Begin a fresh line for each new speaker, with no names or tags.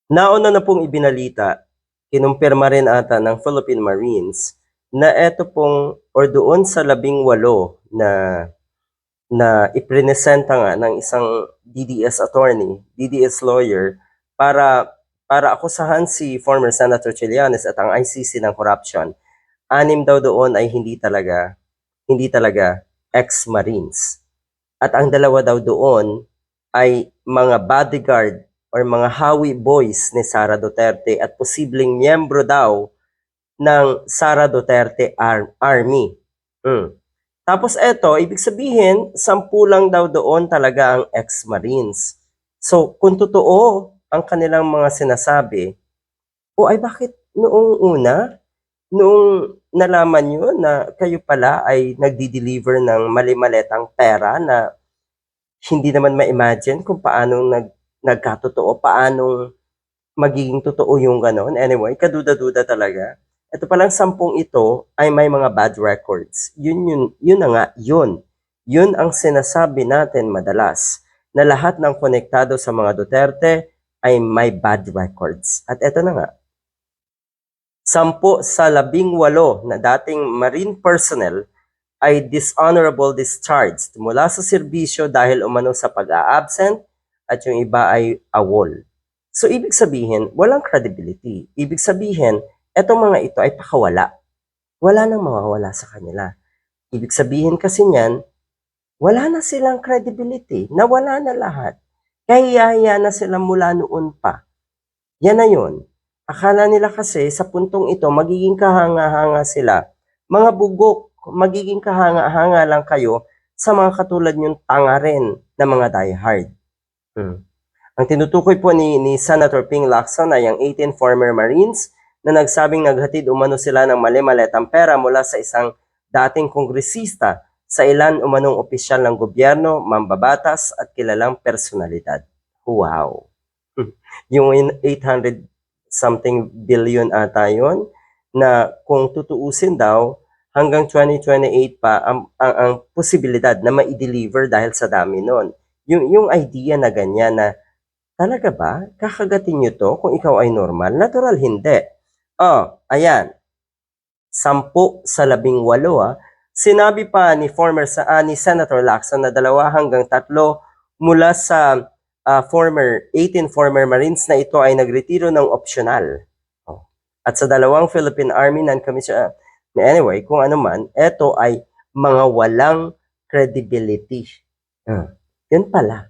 Nauna na pong ibinalita, kinumpirma rin ata ng Philippine Marines na eto pong or doon sa 18 na iprinesenta nga ng isang DDS attorney, DDS lawyer para akusahan si former Senator Trillanes at ang ICC ng corruption. 6 daw doon ay hindi talaga ex-Marines. At ang dalawa daw doon ay mga bodyguard or mga Hawi boys ni Sara Duterte at posibleng miyembro daw ng Sara Duterte Army. Tapos eto, ibig sabihin, 10 lang daw doon talaga ang ex-Marines. So, kung totoo ang kanilang mga sinasabi, o ay bakit noong una, noong nalaman nyo na kayo pala ay nagdi-deliver ng mali-maletang pera na hindi naman ma-imagine kung paano nagkatotoo, paano magiging totoo yung gano'n. Anyway, kaduda-duda talaga. Ito palang 10 ito ay may mga bad records. Yun na nga, yun. Yun ang sinasabi natin madalas, na lahat ng konektado sa mga Duterte ay may bad records. At ito na nga, 10 sa 18 na dating Marine personnel ay dishonorable discharged mula sa serbisyo dahil umano sa pag-a-absent at yung iba ay awol. So, ibig sabihin, walang credibility. Ibig sabihin, etong mga ito ay pakawala. Wala nang mawawala sa kanila. Ibig sabihin kasi niyan, wala na silang credibility. Nawala na lahat. Kaya na sila mula noon pa. Yan na yun. Akala nila kasi sa puntong ito, magiging kahanga-hanga sila. Mga bugok, magiging kahanga-hanga lang kayo sa mga katulad nyong tanga rin na mga diehard. Ang tinutukoy po ni Senator Ping Lacson ay ang 18 former Marines na nagsabing naghatid umano sila ng mali-maletang pera mula sa isang dating kongresista sa ilan umanong opisyal ng gobyerno, mambabatas at kilalang personalidad. Wow! Yung 800 something billion ata yun, na kung tutuusin daw, hanggang 2028 pa ang posibilidad na ma-deliver dahil sa dami nun. Yung idea na ganyan na, talaga ba? Kakagatin nyo to kung ikaw ay normal? Natural, hindi. Ayan. 10 sa 18. Sinabi pa ni ni Senator Lacson na 2 hanggang 3 mula sa former 18 former Marines na ito ay nagretiro ng optional. At sa 2 Philippine Army non-commissioned, anyway, kung ano man, ito ay mga walang credibility. Yun pala.